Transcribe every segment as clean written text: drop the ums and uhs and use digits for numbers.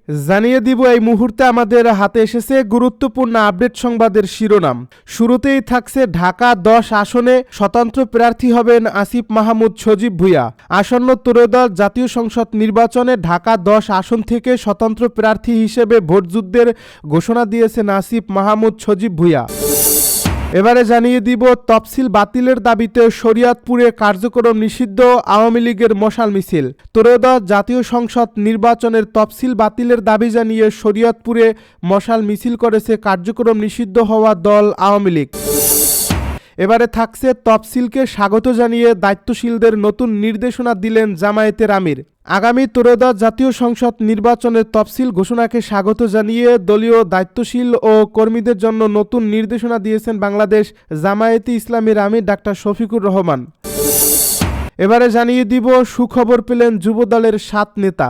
জানিয়ে দিব এই মুহূর্তে আমাদের হাতে এসেছে গুরুত্বপূর্ণ আপডেট সংবাদের শিরোনাম। শুরুতেই থাকছে ঢাকা 10 আসনে স্বতন্ত্র প্রার্থী হবেন আসিফ মাহমুদ সজীব ভুঁইয়া। আসন্ন ত্রয়োদশ জাতীয় সংসদ নির্বাচনে ঢাকা 10 আসন থেকে স্বতন্ত্র প্রার্থী হিসেবে ভোটযুদ্ধের ঘোষণা দিয়েছেন আসিফ মাহমুদ সজীব ভুঁইয়া। এবারে জানিয়ে দিব তফসিল বাতিলের দাবিতে শরীয়তপুরে কার্যক্রম নিষিদ্ধ আওয়ামী লীগের মশাল মিছিল। ত্রয়োদশ জাতীয় সংসদ নির্বাচনের তফসিল বাতিলের দাবি জানিয়ে শরীয়তপুরে মশাল মিছিল করেছে কার্যক্রম নিষিদ্ধ হওয়া দল আওয়ামী লীগ। এবারে থাকছে তফসিলকে স্বাগত জানিয়ে দায়িত্বশীলদের নতুন নির্দেশনা দিলেন জামায়াতের আমির। আগামী ত্রয়োদশ জাতীয় সংসদ নির্বাচনের তফসিল ঘোষণাকে স্বাগত জানিয়ে দলীয় দায়িত্বশীল ও কর্মীদের জন্য নতুন নির্দেশনা দিয়েছেন বাংলাদেশ জামায়াতে ইসলামীর আমির ডাক্তার শফিকুর রহমান। এবারে জানিয়ে দিব সুখবর পেলেন যুবদলের 7 নেতা।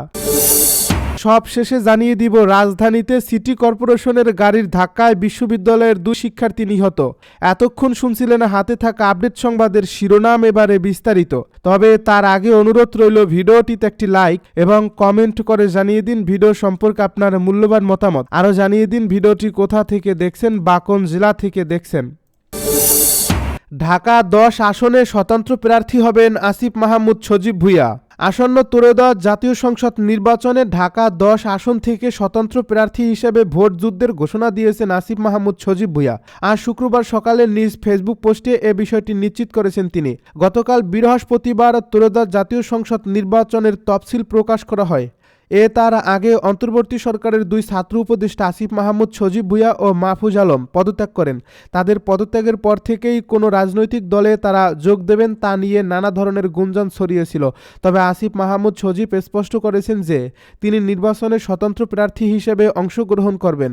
সব শেষে জানিয়ে দিব রাজধানীতে সিটি কর্পোরেশনের গাড়ির ধাক্কায় বিশ্ববিদ্যালয়ের 2 শিক্ষার্থী নিহত। এতক্ষণ শুনছিলেন হাতে থাকা আপডেট সংবাদের শিরোনাম, এবারে বিস্তারিত। তবে তার আগে অনুরোধ রইল ভিডিওটিতে একটি লাইক এবং কমেন্ট করে জানিয়ে দিন ভিডিও সম্পর্কে আপনার মূল্যবান মতামত। আরও জানিয়ে দিন ভিডিওটি কোথা থেকে দেখছেন বা কোন জেলা থেকে দেখছেন। ঢাকা 10 আসনে স্বতন্ত্র প্রার্থী হবেন আসিফ মাহমুদ সজীব ভুঁইয়া। আসন্ন ত্রয়োদশ জাতীয় সংসদ নির্বাচনে ঢাকা 10 আসন থেকে স্বতন্ত্র প্রার্থী হিসেবে ভোট যুদ্ধের ঘোষণা দিয়েছেন আসিফ মাহমুদ সজীব ভুঁইয়া। আজ শুক্রবার সকালে নিজ ফেসবুক পোস্টে এ বিষয়টি নিশ্চিত করেছেন তিনি। গতকাল বৃহস্পতিবার ত্রয়োদশ জাতীয় সংসদ নির্বাচনের তফসিল প্রকাশ করা হয়। তার আগে অন্তর্বর্তী সরকারের 2 ছাত্র উপদেষ্টা আসিফ মাহমুদ সজীব ভুঁইয়া ও মাহফুজ আলম পদত্যাগ করেন। তাদের পদত্যাগের পর থেকেই কোনো রাজনৈতিক দলে তারা যোগ দেবেন তা নিয়ে নানা ধরনের গুঞ্জন ছড়িয়েছিল। তবে আসিফ মাহমুদ সজীব স্পষ্ট করেছেন যে তিনি নির্বাচনে স্বতন্ত্র প্রার্থী হিসেবে অংশগ্রহণ করবেন।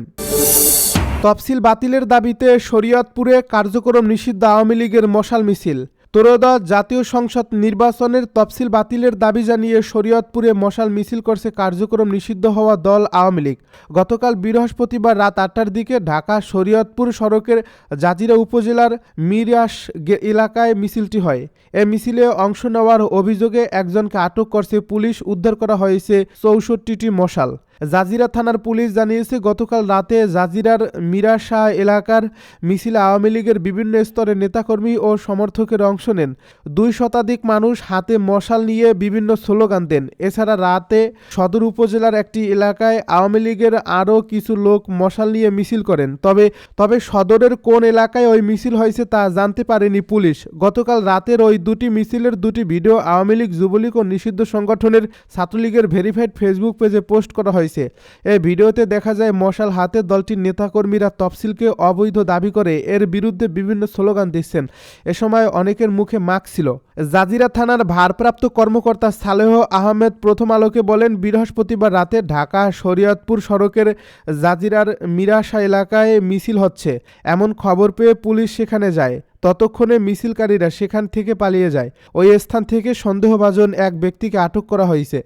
তফসিল বাতিলের দাবিতে শরীয়তপুরে কার্যক্রম নিষিদ্ধ আওয়ামী লীগের মশাল মিছিল। ত্রয়োদশ জাতীয় সংসদ নির্বাচনের তফসিল বাতিলের দাবি জানিয়ে শরীয়তপুরে মশাল মিছিল করছে কার্যক্রম নিষিদ্ধ হওয়া দল আওয়ামী লীগ। গতকাল বৃহস্পতিবার রাত 8টার দিকে ঢাকা শরীয়তপুর সড়কের জাজিরা উপজেলার মিরাস এলাকায় মিছিলটি হয়। এ মিছিলে অংশ নেওয়ার অভিযোগে একজনকে আটক করছে পুলিশ। উদ্ধার করা হয়েছে 64টি মশাল। জাজিরা থানার পুলিশ জানিয়েছে গতকাল রাতে জাজিরার মিরাশা এলাকার মিছিলে আওয়ামী লীগের বিভিন্ন স্তরের নেতাকর্মী ও সমর্থকের অংশ নেন। 2 শতাধিক মানুষ হাতে মশাল নিয়ে বিভিন্ন স্লোগান দেন। এছাড়া রাতে সদর উপজেলার একটি এলাকায় আওয়ামী লীগের আরও কিছু লোক মশাল নিয়ে মিছিল করেন। তবে সদরের কোন এলাকায় ওই মিছিল হয়েছে তা জানতে পারেনি পুলিশ। গতকাল রাতের ওই 2টি মিছিলের 2টি ভিডিও আওয়ামী লীগ, যুবলীগ ও নিষিদ্ধ সংগঠনের ছাত্রলীগের ভেরিফাইড ফেসবুক পেজে পোস্ট করা হয়েছে। এই ভিডিওতে দেখা যায় মশাল হাতে দলটির নেতাকর্মীরা তফসিলকে অবৈধ দাবি করে এর বিরুদ্ধে বিভিন্ন স্লোগান দিচ্ছেন। এ সময় অনেকের মুখে মাস্ক ছিল। জাজিরা থানার ভারপ্রাপ্ত কর্মকর্তা সালেহ আহমেদ প্রথম আলোকে বলেন, বৃহস্পতিবার রাতে ঢাকা শরীয়তপুর সড়কের জাজিরার মিরাশা এলাকায় মিছিল হচ্ছে এমন খবর পেয়ে পুলিশ সেখানে যায়। ততক্ষণে মিছিলকারীরা সেখান থেকে পালিয়ে যায়। ওই স্থান থেকে সন্দেহভাজন এক ব্যক্তিকে আটক করা হয়েছে।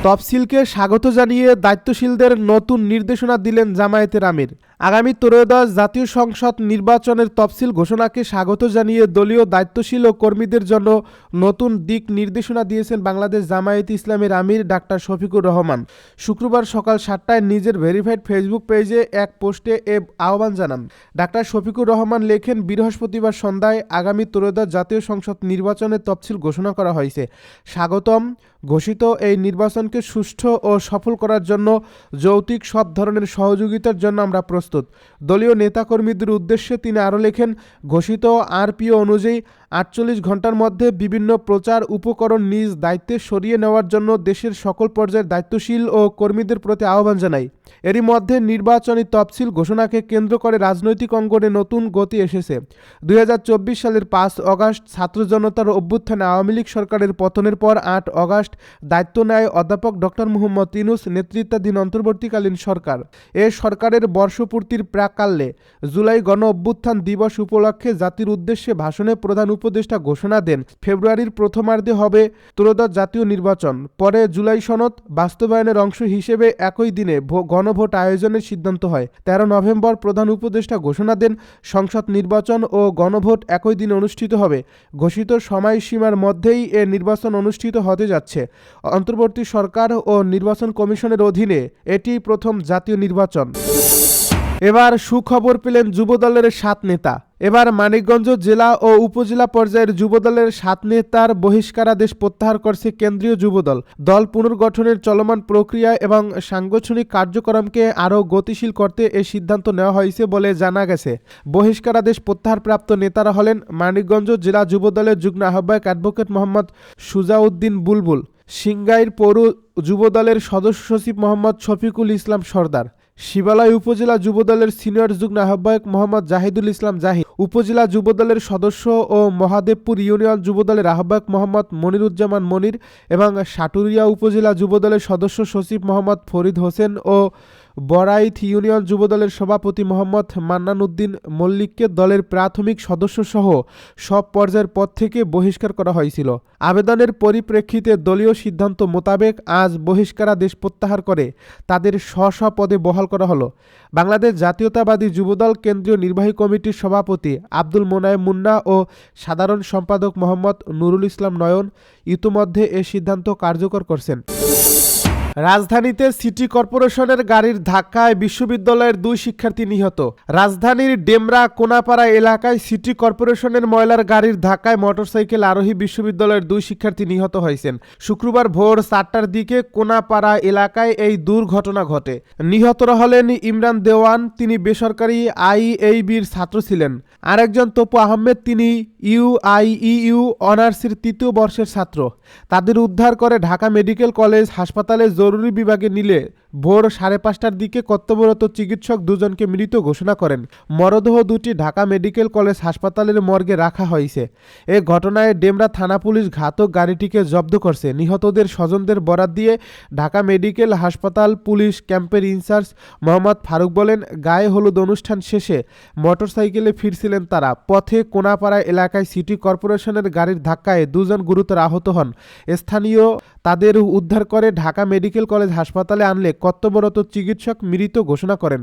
তফসিলকে স্বাগত জানিয়ে দায়িত্বশীলদের নতুন নির্দেশনা দিলেন জামায়াতের আমির। আগামী ত্রয়োদশ জাতীয় সংসদ নির্বাচনের তফসিল ঘোষণাকে স্বাগত জানিয়ে দলীয় দায়িত্বশীল ও কর্মীদের জন্য নতুন দিক নির্দেশনা দিয়েছেন বাংলাদেশ জামায়াতে ইসলামীর আমির ডাক্তার শফিকুর রহমান। শুক্রবার সকাল 7টায় নিজের ভেরিফাইড ফেসবুক পেজে এক পোস্টে এ আহ্বান জানান। ডাক্তার শফিকুর রহমান লেখেন, বৃহস্পতিবার সন্ধ্যায় আগামী ত্রয়োদশ জাতীয় সংসদ নির্বাচনের তফসিল ঘোষণা করা হয়েছে। স্বাগতম ঘোষিত এই নির্বাচনকে সুষ্ঠু ও সফল করার জন্য যৌক্তিক সব ধরনের সহযোগিতার জন্য আমরা প্রস্তুত। দলীয় নেতাকর্মীদের উদ্দেশ্যে তিনি আরও লেখেন, ঘোষিত আরপিও অনুযায়ী 48 ঘন্টার মধ্যে বিভিন্ন প্রচার উপকরণ নিজ দায়িত্বে সরিয়ে নেওয়ার জন্য দেশের সকল পর্যায়ের দায়িত্বশীল ও কর্মীদের প্রতি আহ্বান জানাই। এরই মধ্যে নির্বাচনী তফসিল ঘোষণাকে কেন্দ্র করে রাজনৈতিক অঙ্গনে নতুন গতি এসেছে। 2024 সালের 5 অগাস্ট ছাত্র জনতার অভ্যুত্থানে আওয়ামী লীগ সরকারের পতনের পর 8 অগাস্ট দায়িত্ব নেয় অধ্যাপক ডক্টর মোহাম্মদ ইউনূস নেতৃত্বাধীন অন্তর্বর্তীকালীন সরকার। এ সরকারের বর্ষপূর্তির প্রাক্কালে জুলাই গণ অভ্যুত্থান দিবস উপলক্ষে জাতির উদ্দেশ্যে ভাষণে প্রধান উপদেষ্টা ঘোষণা দেন ফেব্রুয়ারির প্রথমার্ধে হবে ত্রয়োদশ জাতীয় নির্বাচন। পরে জুলাই সনদ বাস্তবায়নের অংশ হিসেবে একই দিনে গণভোট আয়োজনের সিদ্ধান্ত হয়। 13 নভেম্বর প্রধান উপদেষ্টা ঘোষণা দেন সংসদ নির্বাচন ও গণভোট একই দিনে অনুষ্ঠিত হবে। ঘোষিত সময়সীমার মধ্যেই এ নির্বাচন অনুষ্ঠিত হতে যাচ্ছে। অন্তর্বর্তী সরকার ও নির্বাচন কমিশনের অধীনে এটি প্রথম জাতীয় নির্বাচন। এবার সুখবর পেলেন যুবদলের 7 নেতা। এবার মানিকগঞ্জ জেলা ও উপজেলা পর্যায়ের যুবদলের 7 নেতার বহিষ্কারাদেশ প্রত্যাহার করছে কেন্দ্রীয় যুবদল। দল পুনর্গঠনের চলমান প্রক্রিয়া এবং সাংগঠনিক কার্যক্রমকে আরও গতিশীল করতে এই সিদ্ধান্ত নেওয়া হয়েছে বলে জানা গেছে। বহিষ্কারাদেশ প্রত্যাহারপ্রাপ্ত নেতারা হলেন মানিকগঞ্জ জেলা যুবদলের যুগ্ম আহ্বায়ক অ্যাডভোকেট মোহাম্মদ সুজাউদ্দিন বুলবুল, সিংগাইর পৌর যুবদলের সদস্য সচিব মোহাম্মদ শফিকুল ইসলাম সরদার, শিবালয় উপজেলা যুবদলের সিনিয়র যুগ্ম আহ্বায়ক মোহাম্মদ জাহিদুল ইসলাম জাহিদ, উপজেলা যুবদলের সদস্য ও মহাদেবপুর ইউনিয়ন যুবদলের আহ্বায়ক মোহাম্মদ মনিরুজ্জামান মনির এবং সাটুরিয়া উপজেলা যুবদলের সদস্য সচিব মোহাম্মদ ফরিদ হোসেন ও বড়াইথ ইউনিয়ন যুবদলের সভাপতি মোহাম্মদ মান্নান উদ্দিন মল্লিককে দলের প্রাথমিক সদস্যসহ সব পর্যায়ের পদ থেকে বহিষ্কার করা হয়েছিল। আবেদনের পরিপ্রেক্ষিতে দলীয় সিদ্ধান্ত মোতাবেক আজ বহিষ্কারাদেশ প্রত্যাহার করে তাদের স্ব পদে বহাল করা হলো। বাংলাদেশ জাতীয়তাবাদী যুবদল কেন্দ্রীয় নির্বাহী কমিটির সভাপতি আব্দুল মোনায়েম মুন্না ও সাধারণ সম্পাদক মোহাম্মদ নুরুল ইসলাম নয়ন ইতিমধ্যে এ সিদ্ধান্ত কার্যকর করছেন। রাজধানীতে সিটি কর্পোরেশনের গাড়ির ধাক্কায় বিশ্ববিদ্যালয়ের 2 শিক্ষার্থী নিহত। রাজধানীর ডেমরা কোনাপাড়া এলাকায় সিটি কর্পোরেশনের ময়লার গাড়ির ধাক্কায় মোটরসাইকেল আরোহী বিশ্ববিদ্যালয়ের 2 শিক্ষার্থী নিহত হয়েছেন। শুক্রবার ভোর 4টার দিকে কোনাপাড়া এলাকায় এই দুর্ঘটনা ঘটে। নিহতরা হলেন ইমরান দেওয়ান, তিনি বেসরকারি আইএইবির ছাত্র ছিলেন। আরেকজন তপু আহমেদ, তিনি ইউআইইউ অনার্সের 3য় বর্ষের ছাত্র। তাদের উদ্ধার করে ঢাকা মেডিকেল কলেজ হাসপাতালে জরুরি বিভাগে নিলে ভোর 5:30টার দিকে কর্তব্যরত চিকিৎসক 2 জনকে মৃত ঘোষণা করেন। মরদেহ 2টি ঢাকা মেডিকেল কলেজ হাসপাতালের মর্গে রাখা হয়েছে। এ ঘটনায় ডেমরা থানা পুলিশ ঘাতক গাড়িটিকে জব্দ করছে। নিহতদের স্বজনদের বরাত দিয়ে ঢাকা মেডিকেল হাসপাতাল পুলিশ ক্যাম্পের ইনচার্জ মোহাম্মদ ফারুক বলেন, গায়ে হলুদ অনুষ্ঠান শেষে মোটরসাইকেলে ফিরছিলেন তারা। পথে কোনাপাড়া এলাকায় সিটি কর্পোরেশনের গাড়ির ধাক্কায় 2 জন গুরুতর আহত হন। স্থানীয় তাদের উদ্ধার করে ঢাকা মেডিকেল কলেজ হাসপাতালে আনলে কর্তব্যরত চিকিৎসক মৃত ঘোষণা করেন।